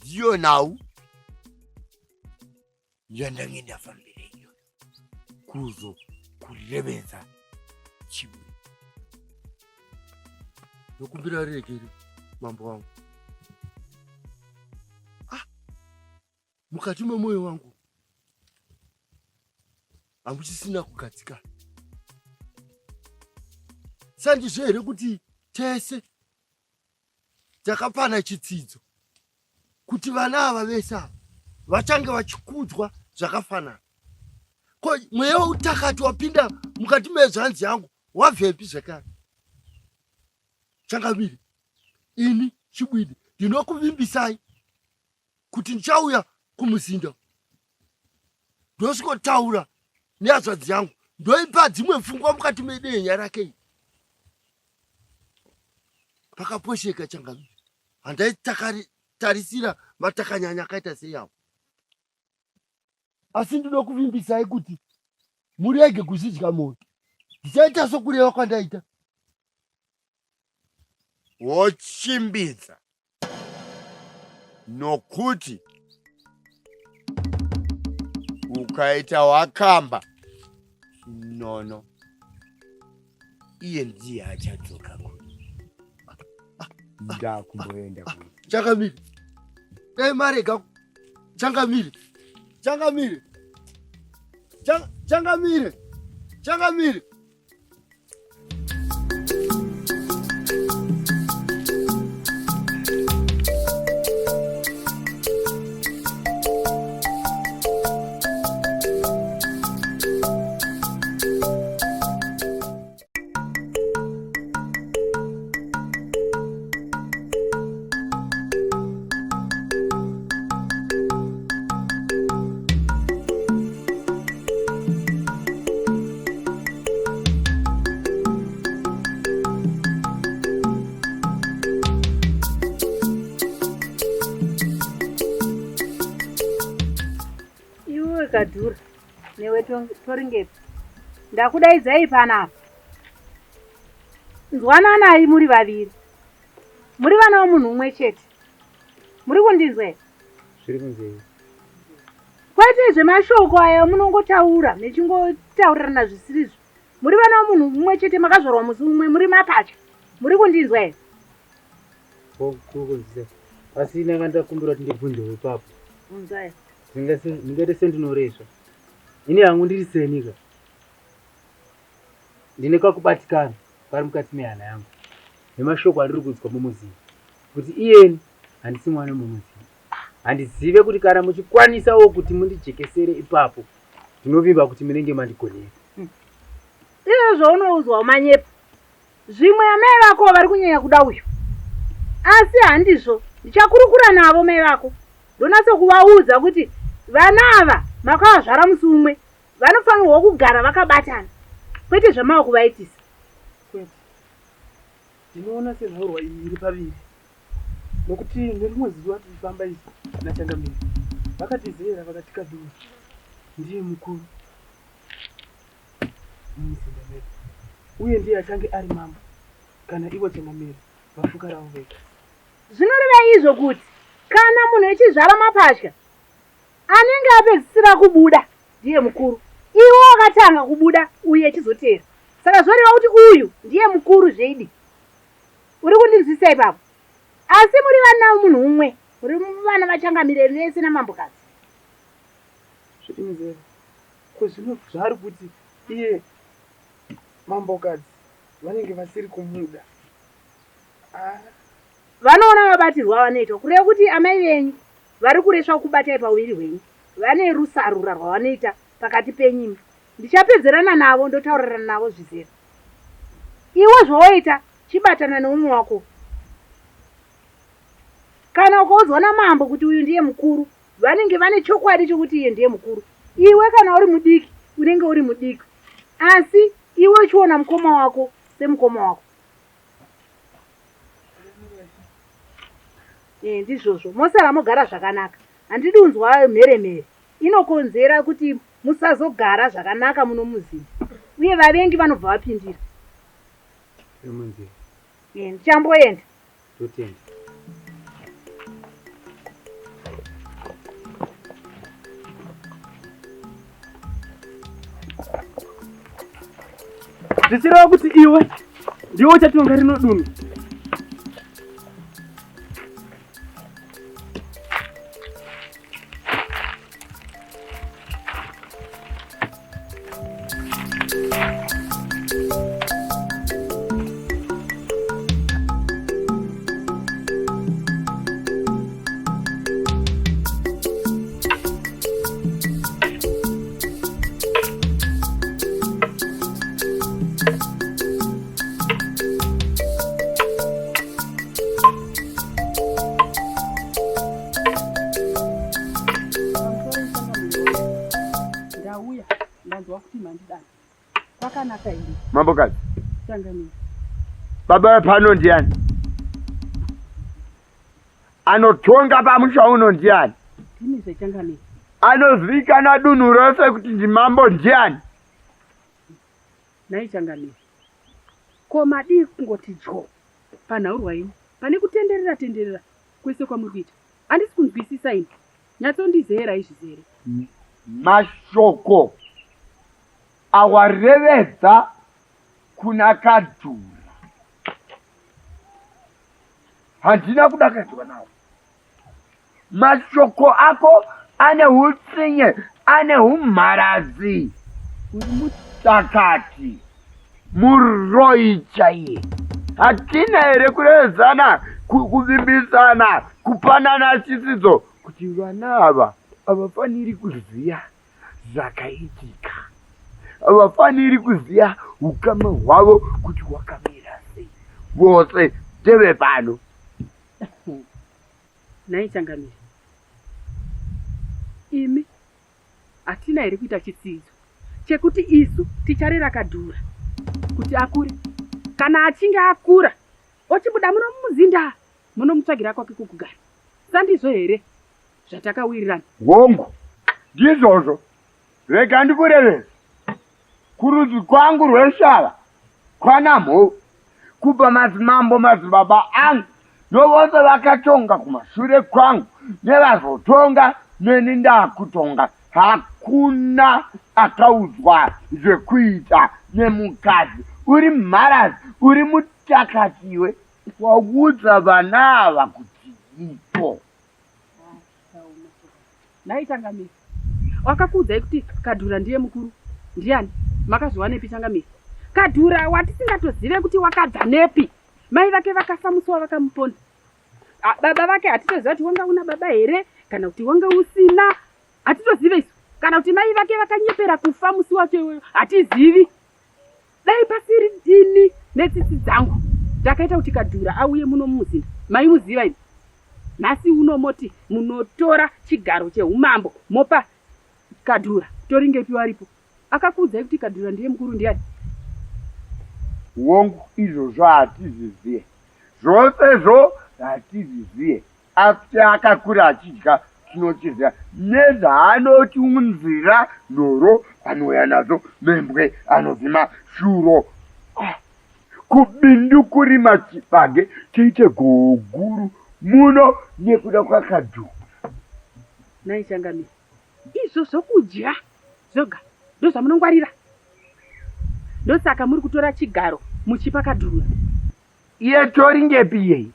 ndiyo nawu yandangindafambire iyo kuzo kurebenza chimwe nokumbira regere mambo wangu. Mukati mwemoyo wangu hamuchisina kugadzikana. Sandizvo here kuti tese takapana chidzidzo kuti vana ava vese ava vachange vachikudzwa zvakafanana. Ko mweya utakati wapinda mukati mezvanzi yangu wabvepi zvakare? Changamire, ini Chibwidi ndinokuvimbisai kuti ndichauya kumuzinda ndosvikotaura nehazvadzi yangu ndoipa dzimwe pfungwa mukati medehenya rake. Pakaposheka Changamire, handaitarisira matakanyanya akaita seyawo. Asi ndinokuvimbisai kuti murege kuzvidya moto. Ndichaita sokureva kwandaita. Wochimbidza nokuti ukaita wakamba nono iye ndiye achadzoka kuno. Ndakumboenda kuno. Changamire, dai marega. Changamire, Changamire, Changamire, Changamire. Kadhura newe toringepi ndakudaidzai panapa. Nzwananai muri vaviri, muri vana vomunhu umwe chete, muri kundinzwa here? Zviri kunzei? Kwete zvemashoko aya munongotaura mechingotaurirana zvisirizvo. Muri vana vomunhu umwe chete, makazvarwa musi umwe, muri mapatya. Muri kundinzwa here? Kunzisa asi inanga ndakumbira kuti ndibvunzewo ipapo. Bvunza here. Ndingaite sendinoresva. Ini hangu ndiri senika, ndine kakubatikana pari mukati mehana yangu nemashoko andiri kudzwa mumuzivi kuti iyeni handisi mwana mumuzivi. Handizive kuti kana muchikwanisawo kuti mundijekesere ipapo ndinovimba kuti munenge mandigonera. Izvo zvaunoudzwa manyepo, zvimwe amai vako vari kunyanya kuda uyu, asi handizvo. Ndichakurukura navo mai vako ndonatso kuvaudza kuti vana ava makavazvara musi umwe, vanofanirwa kugara vakabatana, kwete zvamaoko vaitisa. Kwete, ndinoona senhaurwa iyi iri paviri, nokuti nerimwe zuva tichifamba isi naChangamire vakatizera vakati Kadhura ndiye mukuru mumuzinda medu, uye ndiye achange ari mambo kana ivo Changamire vafuka ravo vega. Zvinoreva izvo kuti kana munhu echizvara mapatya anenge apedzisira kubuda ndiye mukuru, iwo wakatanga kubuda uye echizotera. Saka zvoreva kuti uyu ndiye mukuru zveidi. Uri kundinzwisa ipapo? Asi muri vana vomunhu umwe, muri vana vaChangamire vese namambokadzi. Zvirinzera kwezvino zvari kuti iye mambokadzi vanenge vasiri kumuda. Vanoona vabatirwa vanoitwa, kureva kuti amai venyu vari kureswa kubatai pauviri hwenyu, vane rusarura rwavanoita pakati penyimi. Ndichapedzerana navo ndotaurirana navo zvizere. Iwe zvawoita chibatana neumwe wako. Kana ukaudzwa namambo kuti uyu ndiye mukuru, vanenge vane chokwadi chokuti iye ndiye mukuru. Iwe kana uri mudiki unenge uri mudiki, asi iwe uchiona mukoma wako semukoma wako. Ndizvozvo mosara mogara zvakanaka. Handidi unzwa mheremhere, inokonzera kuti musazogara zvakanaka muno muzinda, uye vavengi vanobva vapindira. Ndichamboenda. Totenda. Ndichireva kuti iwe ndiwe uchatonga rino dunhu. Ndauya ndanzwa kuti mandidana. Kwakanaka iri. Mambokazi. Changamire. Baba pano ndiani? Anotonga pamusha uno ndiani? Ndini zvechangamire. Anozivikanwa dunhu rose kuti ndimambo ndiani? Nai Changamire. Ko madii kungoti jo panhaurwa ino. Pane kutenderera kwese kwamuri kuita. Handisi kunzwisisa ini. Nyatsondizera izvizere. Mashoko awarevedza kuna Kadhura. Handina kudakadzwa nawo. Mashoko ako ane hutsinye, ane humharadzi. Uri mutakati, muroi chaiye. Hatina here kurezana, kuvimbisana, kupanana chisidzo kuti vana ava havafaniri kuziya zvakaitika. Havafaniri kuziya ukama hwavo kuti hwakamira sei. Vose teve pano. Nai Changamire. Imi hatina here kuita chitsidzo chekuti isu ticharera Kadhura kuti akure. Kana achinge akura ochibuda muno mumuzinda munomutsvagira kwake kukugara. Sandizvo here zvatakawirirana? Hongu, ndizvozvo. Rega ndikurevesa. Kurudzi kwangu rweshava kwana mhou, kubva madzibaba angu novose vakatonga kumashure kwangu nevazotonga neni ndakutonga. Hakuna akaudzwa zvekuita nemukadzi. Uri mharadzi, uri mutakatiwe. Waudza vana ava kuti ipo. Nai Changamire. Wakakuudzai kuti Kadhura ndiye mukuru? Ndiani? Makazviwanepi Changamire? Kadhura watisingatozive kuti wakabva nepi. Mai vake vakafa musi wavakamuponda. Baba vake hatitoziva kuti wanga una baba here kana kuti wanga usina. Hatitozive isu. Kana kuti mai vake vakanyepera kufa musi wacho hatizivi. Dai pasiri dini netsitsi dzangu ndakaita kuti Kadhura auye muno mumuzinda. Mai muziva ini. Nhasi unomoti munotora chigaro cheumambo mopa Kadhura. Toringepi waripo? Akakuudzai kuti Kadhura ndiye mukuru ndiani? Hongu, izvozvo hatizvizive. Zvosezvo hatizvizive. Asi akakura achidya tinochiziva. Nezvaanotiunzira nhoro anouya nadzo, membwe anovhima shuro. Kubindu kurima chibage tiite goguru muno nekuda kwaKadhura. Nai Changamire. Izvo zvokudya zvoga ndozvamunongwarira. Ndosaka muri kutora chigaro muchipa Kadhura. Iye toringepi yei?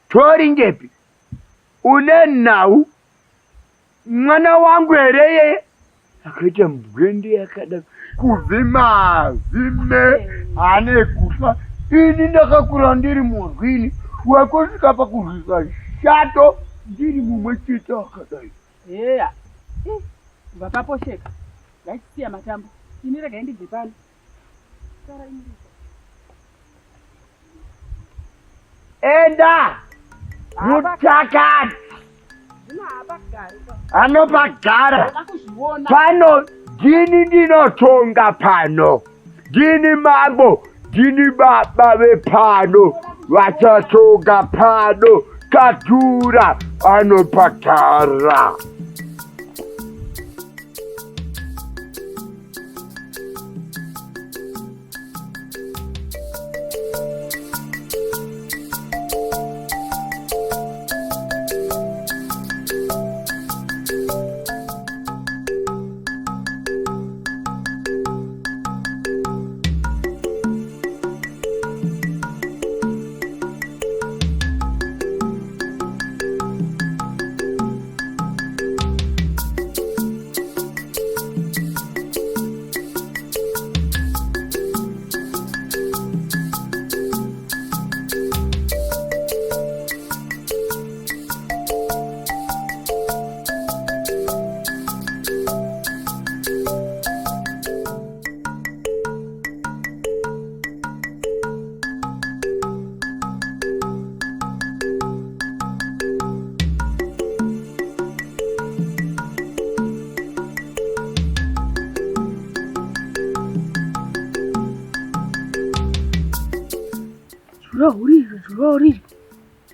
Toringepi? Une nhau? Mwana wangu here yeye? Akaita mbwende yakada kuvhima vhime ane kufa. Ini ndakakura ndiri murwini. Wakosvika pakurwisa shato ndiri mumwe chete akadai. Heya. Vapaposheka. Ngaitisiya matambo. Ini regai ndibve pano. Enda! Mutakati! Anopagara! Pano ndini ndinotonga pano. Ndini mambo, ndini baba vepano. Vachatonga pano. Kadhura anopagara.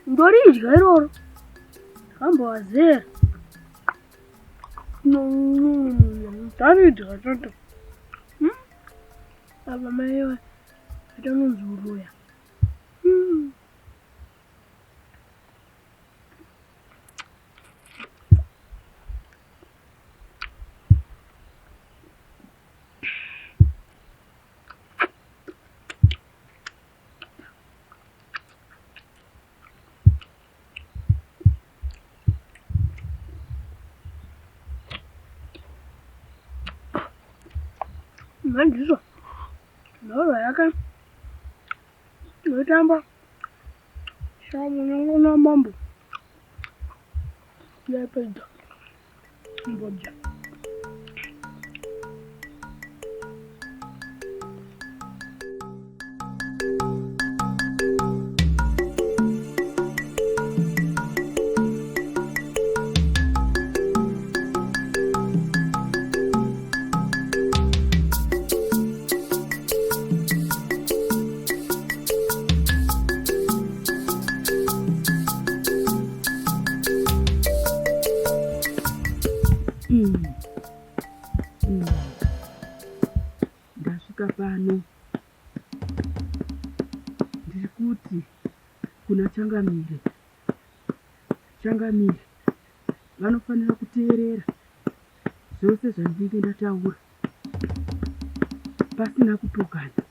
Ndoridya iroro. Ambowazera. Ndaridya toto. Aba mayo. Atanonzuruya. Mandizo. Noro yaka. Notamba. Shamu na mambo. Ya peda. Mboja. Ndasvika pano ndiri kuti kuna Changamire vanofanira kuteerera zvose zvandinenge ndataura pasina kupokana.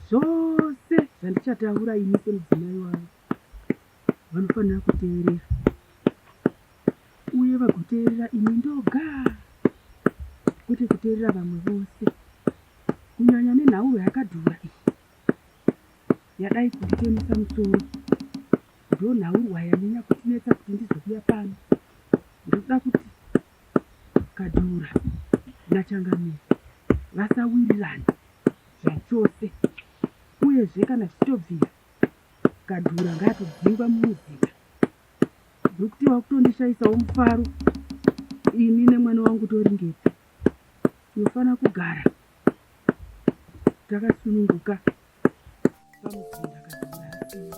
Zvose zvandichataura ini semudzimai wavo vanofanira kuteerera, uye vagoteerera ini ndoga, kwete kuteerera vamwe vose, kunyanya nenhau yakadhura iyi yadai kunditemesa musoro. Ndo nhaurwa yanyanya kutinetsa kuti ndizobuya pano. Ndoda kuti Kadhura naChangamire vasawirirana zvachose, uyezve kana zvichitobvira Kadhura ngaatodzingwa mumuzinda, nokuti wakutondishaisawo mufaro ini nemwana wangu tori ngepi. Tinofana kugara takasununguka pamuzinda Kadhura asina.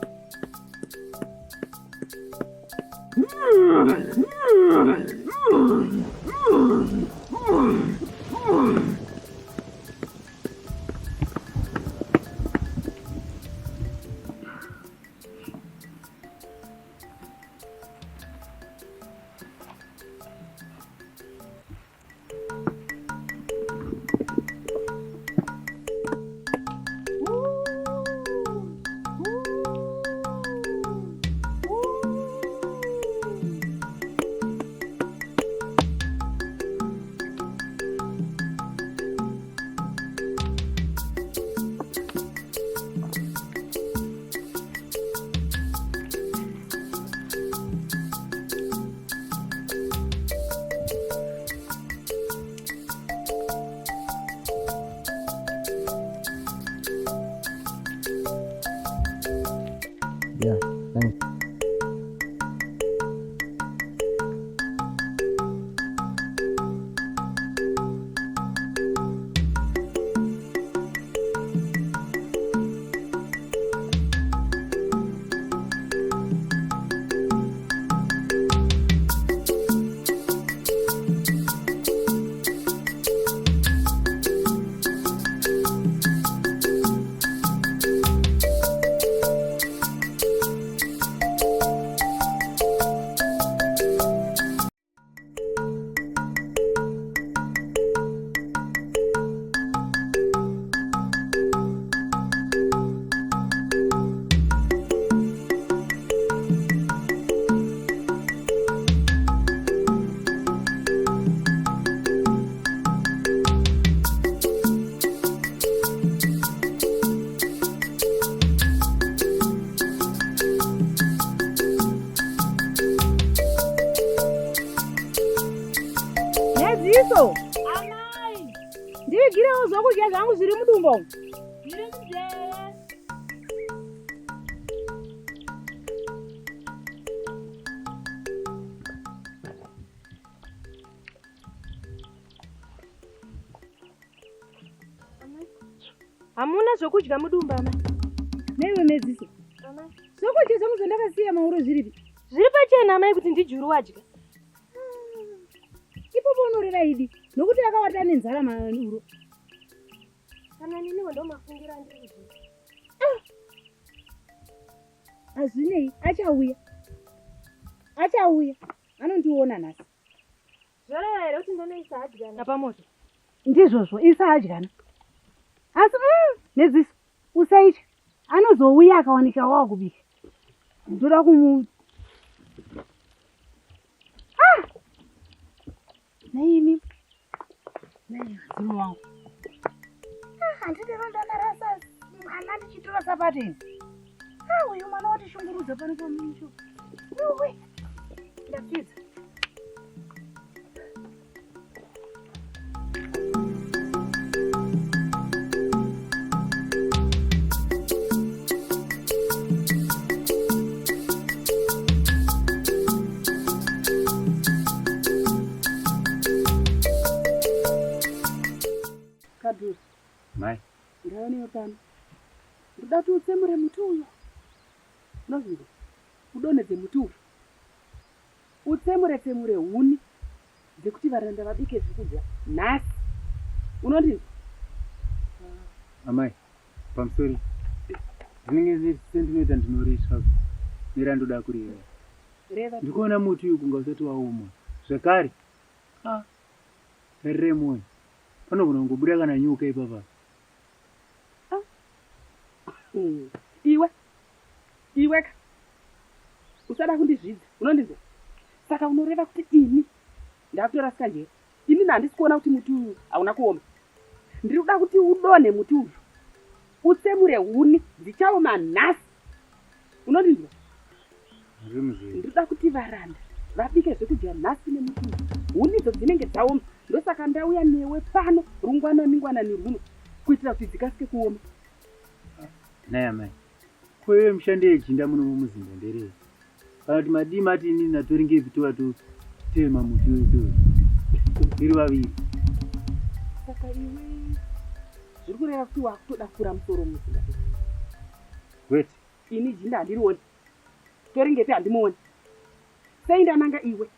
Yeah, thanks. Nedziso. Amai. Ndigirewo zvokudya zvangu zviri mudumbu. Zviri muzveve. Hamuna zvokudya mudumbu, amai? Newe Nedziso. Zvokudya zvangu zvandakasiya mauro zviripi? Zviri pachena amai kuti ndijuru wadya. Ipopo unorera idi nokuti akawata nenzara mauro. Kana niniwo ndomafungira ndiri kuzvi. Hazvinei, achauya anondiona nhasi. Zvoreva here kuti ndonoisa hadyana pamoto? Ndizvozvo isa hadyana. Asi nedziso usaitya, anozouya akawanika wava kubika. Ndoda kumu naimi mzimu wangu handidi rondanarasa mwana ndichitora sapateni. Uyu mwana watishungurudza pano pamusho. Ndapedza. Kadhusi. Mai. Ndawaniwo pano. Ndoda kuti utsemure muti uyu. Unozvinzwa? Udonhedze muti uyu. Utsemure huni dzekuti varanda vabike zvekudya nhasi. Unondinzwa? Amai, pamusori. Zvinenge sendinoita ndinoreswa. Nerandoda kureva. Reva. Ndikuona muti uyu kunga usati waoma. Zvekare. Tarire moyo. Panogona kungobuda kana nyoka ipapa. Iweka. Usada kundizvidza. Unondinzwa? Saka unoreva kuti ini ndakutora sikanjera. Ini handisi kuona kuti muti uyu hauna kuoma. Ndiri kuda kuti udonhe muti uyu. Utsemure huni dzichaoma nhasi. Unondinzwa? Ndiri kuda kuti varanda vabike zvekudya nhasi nemuti uyu. Huni idzo dzinenge dzaoma. Ndosaka ndauya newe pano mingwanani runo kuitira kuti dzikasike kuoma. Naya mai. Kwewe mishando yejinda muno mumuzinda nderei. Kana kuti madii mati ini natori ngepi tema muti wedu. Iri vaviri. Saka iwe zviri kureva kuti wakutoda kufura musoro muzinda. Wait. Ini jinda handirioni. Tori ngepi handimuoni. Sei ndananga iwe.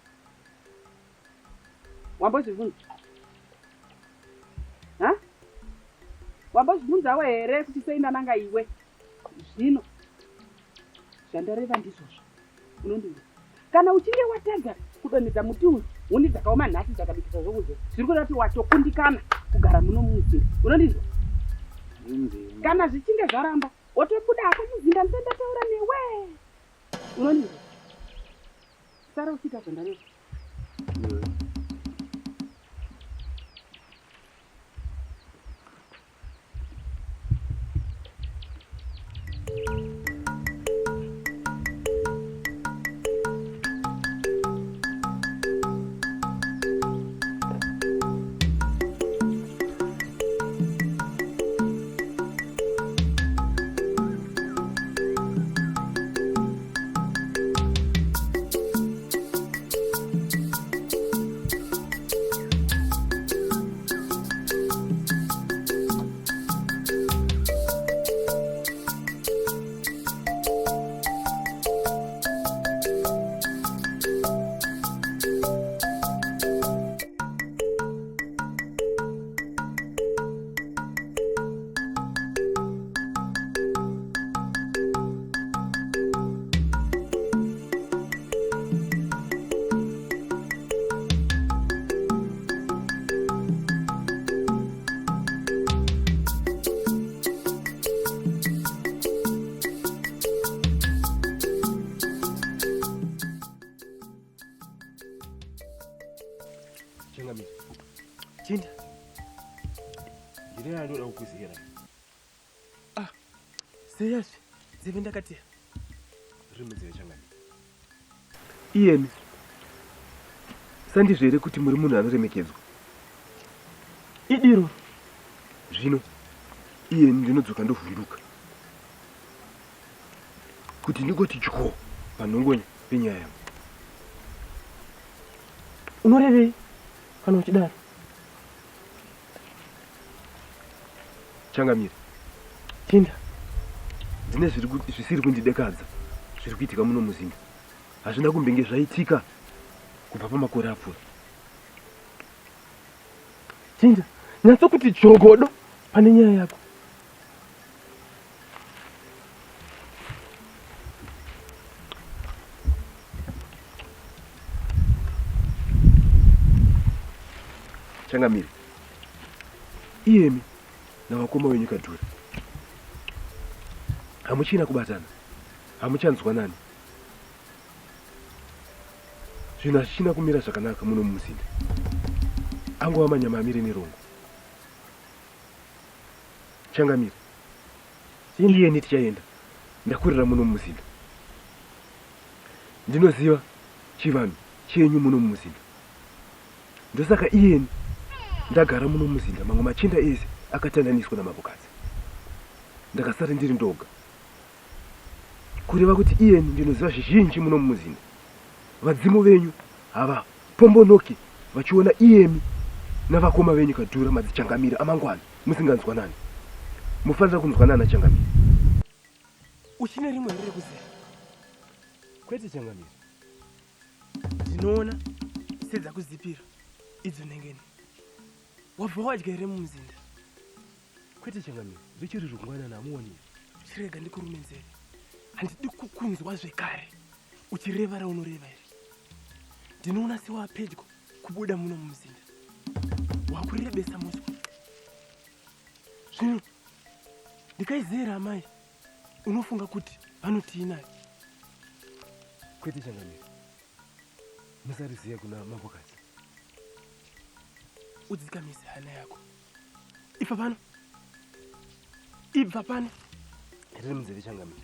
Wambozvibvunza? Wambozvibvunzawo here kuti sei ndananga iwe? Zvino zvandareva ndizvozvo. Unondinzwa? Kana uchinge watadza kudonhedza muti uyu huni dzakaoma nhasi dzakabikisa zvokudya, zviri kureva kuti watokundikana kugara muno mumuzinda. Unondinzwa? Kana zvichinge zvaramba wotobudako muzinda ndandataura newe. Unondinzwa? Sara uchiita zvandareva. Chinda. Ndine ndoda kukuzira. Seyazvi. Dzive ndakati. Rimudzive changani. Iyeni. Sandizvere kuti muri munhu anoremekedzwa. Idiro. Zvino iyeni ndinodzoka ndovhunduka. Kuti ndingoti dyo panhongonya penyaya yangu. Unorevei kana uchidaro? Changamire. Chinda. dzine zvisiri kundidekadza zviri kuitika muno muzinda. Hazvina kumbenge zvaitika kubva pamakore apfuura. Chinja, nyatso kuti chogodo pane nyaya yako. Changamire, iyemi navakoma wenyu Kadhura hamuchina kubatana, hamuchanzwanani. Zvinhu hazvichina kumira zvakanaka muno mumuzinda. Angova manyama amire nerongo. Changamire, iyeni tichaenda. Ndakurira muno mumuzinda. Ndinoziva chivanhu chenyu muno mumuzinda. Ndosaka iyeni ndagara muno mumuzinda, mamwe machinda ese akatandaniswa namambokadzi. Ndakasara ndiri ndoga. Kureva kuti iyeni ndinoziva zvizhinji muno mumuzinda. Vadzimu venyu hava pombonoki vachiona iyemi navakoma venyu Kadhura madzichangamira amangwana musinganzwanani. Mufanira kunzwanana Changamire. Uchine rimwe riri kuzera. Kwete Changamire. Ndinoona sedzakuzipira idzo nhengeni. Wabva wadya here mumuzinda? Kwete Changamire, zvichiri zvingwanana hamuoni. Chirega ndikurumenzere. Handidi kukunzwa zvekare uchireva raunoreva here. Ndinoona sewapedyo kubuda muno mumuzinda. Wakurebesa muswa. Zvino ndikaizera amai, unofunga kuti vanotiinayo? Kwete Changamire, musariziya kuna mambokadzi. Udzikamise hana yako. Ibva pano. Ibva pano. Riri munzeve Changamire.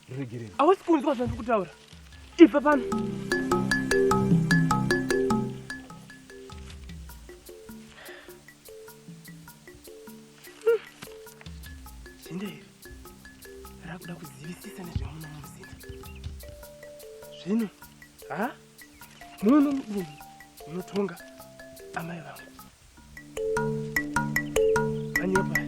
Riregerere. Hausi kunzwa zvandiri kutaura. Ibva pano. Shinda iri rakuda kuzivisisa nezvemuno mumuzinda. Zvino muno mudunhu munotonga amai vangu. Vanyopa